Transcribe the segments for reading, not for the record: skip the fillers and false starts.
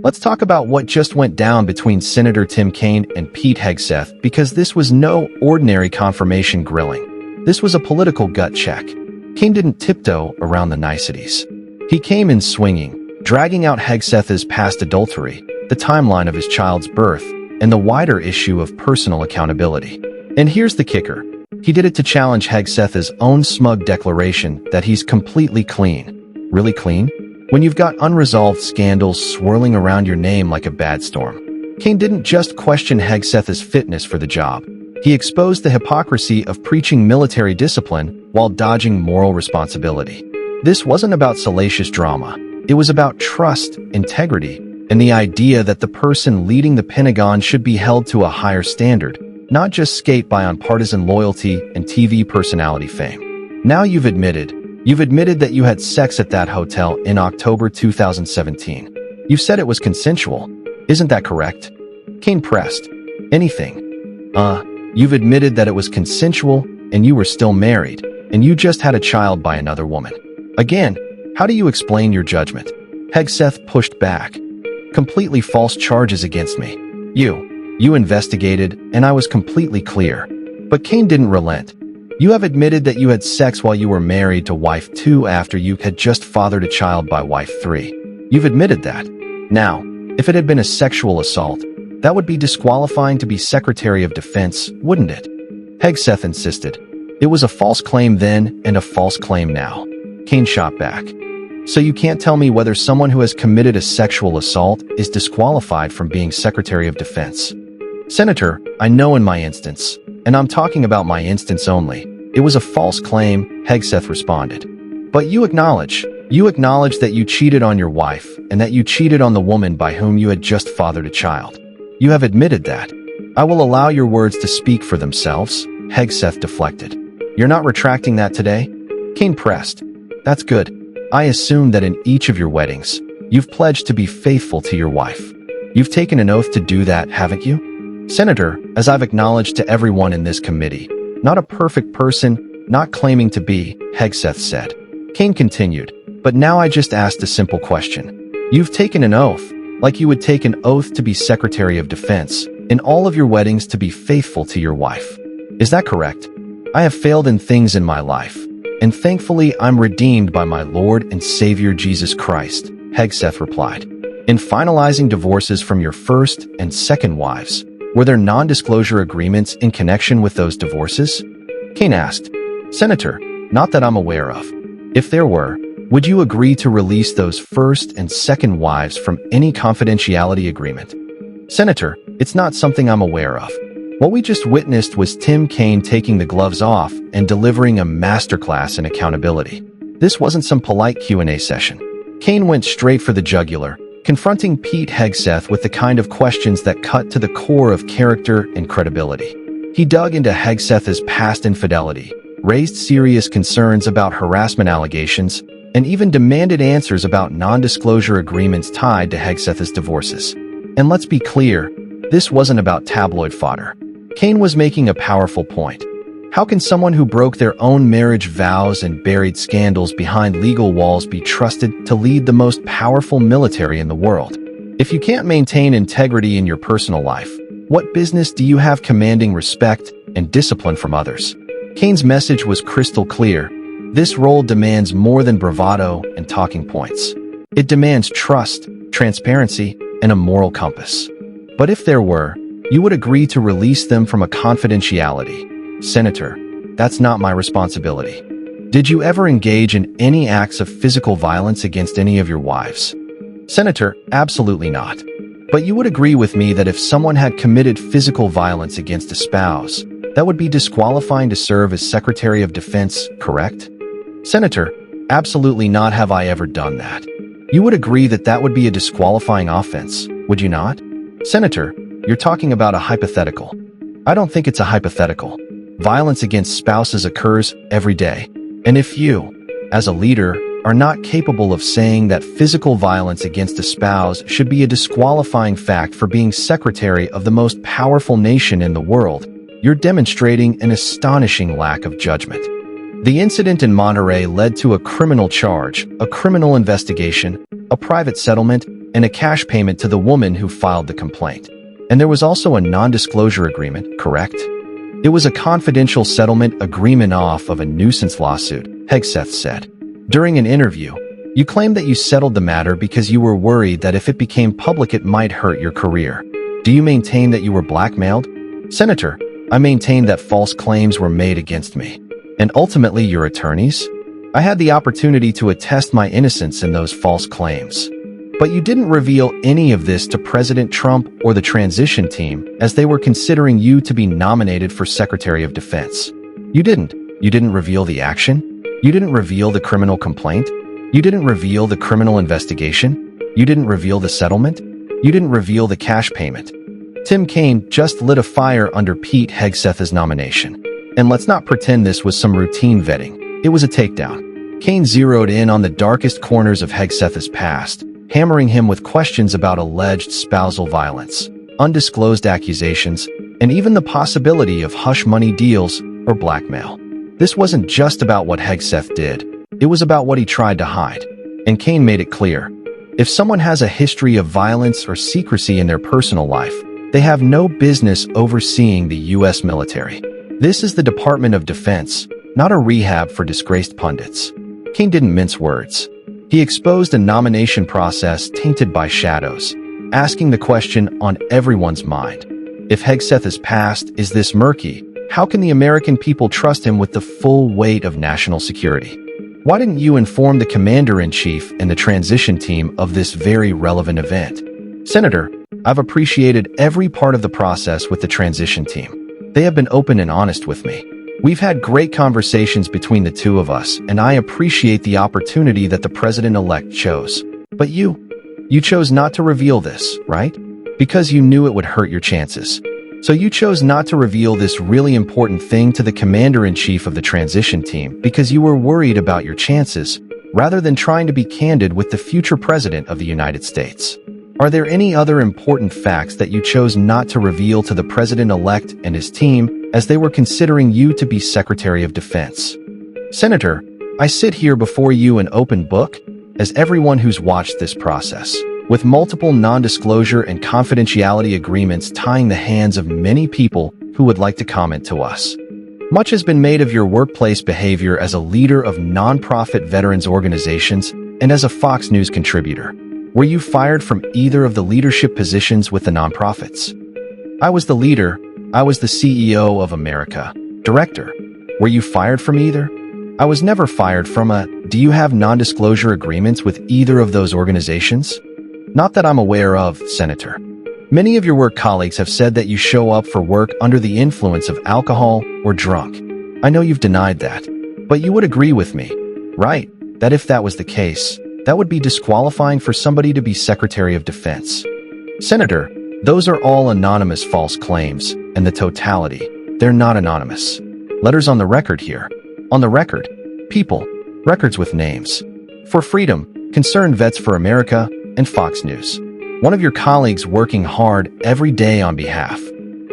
Let's talk about what just went down between Senator Tim Kaine and Pete Hegseth, because this was no ordinary confirmation grilling. This was a political gut check. Kaine didn't tiptoe around the niceties. He came in swinging, dragging out Hegseth's past adultery, the timeline of his child's birth, and the wider issue of personal accountability. And here's the kicker. He did it to challenge Hegseth's own smug declaration that he's completely clean. Really clean? When you've got unresolved scandals swirling around your name like a bad storm. Kaine didn't just question Hegseth's fitness for the job. He exposed the hypocrisy of preaching military discipline while dodging moral responsibility. This wasn't about salacious drama. It was about trust, integrity, and the idea that the person leading the Pentagon should be held to a higher standard, not just skate by on partisan loyalty and TV personality fame. Now you've admitted that you had sex at that hotel in October 2017. You've said it was consensual. Isn't that correct? Kaine pressed. Anything? You've admitted that it was consensual and you were still married, and you just had a child by another woman. Again, how do you explain your judgment? Hegseth pushed back. Completely false charges against me. You investigated, and I was completely clear. But Kaine didn't relent. You have admitted that you had sex while you were married to wife 2 after you had just fathered a child by wife 3. You've admitted that. Now, if it had been a sexual assault, that would be disqualifying to be Secretary of Defense, wouldn't it? Hegseth insisted. It was a false claim then and a false claim now. Kaine shot back. So you can't tell me whether someone who has committed a sexual assault is disqualified from being Secretary of Defense. Senator, I know in my instance, and I'm talking about my instance only, it was a false claim, Hegseth responded. But you acknowledge that you cheated on your wife and that you cheated on the woman by whom you had just fathered a child. You have admitted that. I will allow your words to speak for themselves, Hegseth deflected. You're not retracting that today? Kaine pressed. That's good. I assume that in each of your weddings, you've pledged to be faithful to your wife. You've taken an oath to do that, haven't you? Senator, as I've acknowledged to everyone in this committee, not a perfect person, not claiming to be, Hegseth said. Kaine continued, but now I just asked a simple question. You've taken an oath, like you would take an oath to be Secretary of Defense, in all of your weddings to be faithful to your wife. Is that correct? I have failed in things in my life, and thankfully I'm redeemed by my Lord and Savior Jesus Christ, Hegseth replied. In finalizing divorces from your first and second wives, were there non-disclosure agreements in connection with those divorces? Kaine asked. Senator, not that I'm aware of. If there were, would you agree to release those first and second wives from any confidentiality agreement? Senator, it's not something I'm aware of. What we just witnessed was Tim Kaine taking the gloves off and delivering a masterclass in accountability. This wasn't some polite Q&A session. Kaine went straight for the jugular, confronting Pete Hegseth with the kind of questions that cut to the core of character and credibility. He dug into Hegseth's past infidelity, raised serious concerns about harassment allegations, and even demanded answers about non-disclosure agreements tied to Hegseth's divorces. And let's be clear, this wasn't about tabloid fodder. Kaine was making a powerful point. How can someone who broke their own marriage vows and buried scandals behind legal walls be trusted to lead the most powerful military in the world? If you can't maintain integrity in your personal life, what business do you have commanding respect and discipline from others? Kaine's message was crystal clear. This role demands more than bravado and talking points. It demands trust, transparency, and a moral compass. But if there were, you would agree to release them from a confidentiality. Senator, that's not my responsibility. Did you ever engage in any acts of physical violence against any of your wives? Senator, absolutely not. But you would agree with me that if someone had committed physical violence against a spouse, that would be disqualifying to serve as Secretary of Defense, correct? Senator, absolutely not have I ever done that. You would agree that that would be a disqualifying offense, would you not? Senator, you're talking about a hypothetical. I don't think it's a hypothetical. Violence against spouses occurs every day. And if you, as a leader, are not capable of saying that physical violence against a spouse should be a disqualifying fact for being secretary of the most powerful nation in the world, you're demonstrating an astonishing lack of judgment. The incident in Monterey led to a criminal charge, a criminal investigation, a private settlement, and a cash payment to the woman who filed the complaint. And there was also a non-disclosure agreement, correct? It was a confidential settlement agreement off of a nuisance lawsuit, Hegseth said. During an interview, you claimed that you settled the matter because you were worried that if it became public it might hurt your career. Do you maintain that you were blackmailed? Senator, I maintain that false claims were made against me. And ultimately your attorneys? I had the opportunity to attest my innocence in those false claims. But you didn't reveal any of this to President Trump or the transition team as they were considering you to be nominated for Secretary of Defense. You didn't. You didn't reveal the action. You didn't reveal the criminal complaint. You didn't reveal the criminal investigation. You didn't reveal the settlement. You didn't reveal the cash payment. Tim Kaine just lit a fire under Pete Hegseth's nomination. And let's not pretend this was some routine vetting. It was a takedown. Kaine zeroed in on the darkest corners of Hegseth's past, hammering him with questions about alleged spousal violence, undisclosed accusations, and even the possibility of hush money deals or blackmail. This wasn't just about what Hegseth did. It was about what he tried to hide. And Kaine made it clear. If someone has a history of violence or secrecy in their personal life, they have no business overseeing the U.S. military. This is the Department of Defense, not a rehab for disgraced pundits. Kaine didn't mince words. He exposed a nomination process tainted by shadows, asking the question on everyone's mind. If Hegseth's past is this murky, how can the American people trust him with the full weight of national security? Why didn't you inform the commander-in-chief and the transition team of this very relevant event? Senator, I've appreciated every part of the process with the transition team. They have been open and honest with me. We've had great conversations between the two of us, and I appreciate the opportunity that the president-elect chose. But you chose not to reveal this, right? Because you knew it would hurt your chances. So you chose not to reveal this really important thing to the commander-in-chief of the transition team because you were worried about your chances, rather than trying to be candid with the future president of the United States. Are there any other important facts that you chose not to reveal to the president-elect and his team as they were considering you to be Secretary of Defense? Senator, I sit here before you an open book, as everyone who's watched this process, with multiple non-disclosure and confidentiality agreements tying the hands of many people who would like to comment to us. Much has been made of your workplace behavior as a leader of nonprofit veterans organizations and as a Fox News contributor. Were you fired from either of the leadership positions with the nonprofits? I was the leader. I was the CEO of America. Director. Were you fired from either? I was never fired from a... Do you have non-disclosure agreements with either of those organizations? Not that I'm aware of, Senator. Many of your work colleagues have said that you show up for work under the influence of alcohol or drunk. I know you've denied that, but you would agree with me, right, that if that was the case, that would be disqualifying for somebody to be Secretary of Defense. Senator, those are all anonymous false claims, and the totality, they're not anonymous. Letters on the record here. On the record, people, records with names. For Freedom, Concerned Vets for America, and Fox News. One of your colleagues working hard every day on behalf.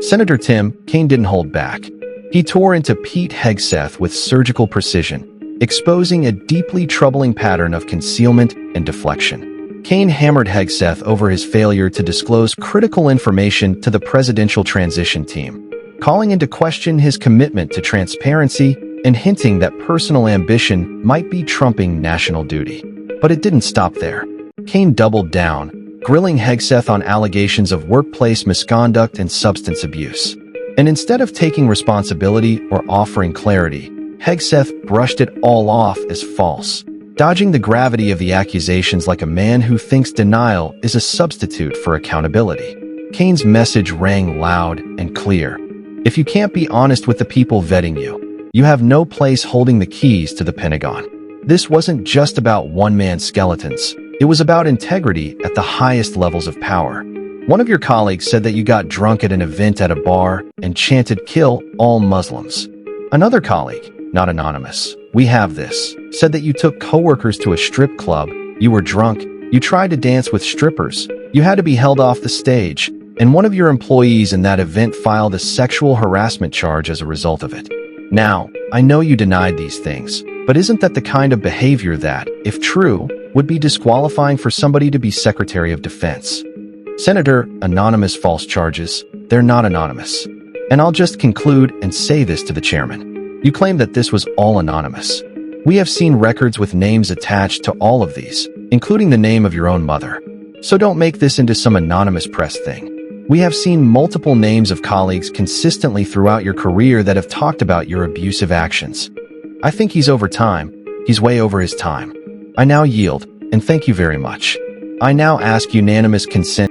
Senator Tim Kaine didn't hold back. He tore into Pete Hegseth with surgical precision, exposing a deeply troubling pattern of concealment and deflection. Kaine hammered Hegseth over his failure to disclose critical information to the presidential transition team, calling into question his commitment to transparency and hinting that personal ambition might be trumping national duty. But it didn't stop there. Kaine doubled down, grilling Hegseth on allegations of workplace misconduct and substance abuse. And instead of taking responsibility or offering clarity, Hegseth brushed it all off as false, dodging the gravity of the accusations like a man who thinks denial is a substitute for accountability. Kaine's message rang loud and clear. If you can't be honest with the people vetting you, you have no place holding the keys to the Pentagon. This wasn't just about one-man skeletons. It was about integrity at the highest levels of power. One of your colleagues said that you got drunk at an event at a bar and chanted "Kill all Muslims." Another colleague, not anonymous, we have this, said that you took coworkers to a strip club, you were drunk, you tried to dance with strippers, you had to be held off the stage, and one of your employees in that event filed a sexual harassment charge as a result of it. Now, I know you denied these things, But isn't that the kind of behavior that, if true, would be disqualifying for somebody to be Secretary of Defense? Senator, anonymous false charges, they're not anonymous. And I'll just conclude and say this to the chairman. You claim that this was all anonymous. We have seen records with names attached to all of these, including the name of your own mother. So don't make this into some anonymous press thing. We have seen multiple names of colleagues consistently throughout your career that have talked about your abusive actions. I think he's over time. He's way over his time. I now yield, and thank you very much. I now ask unanimous consent.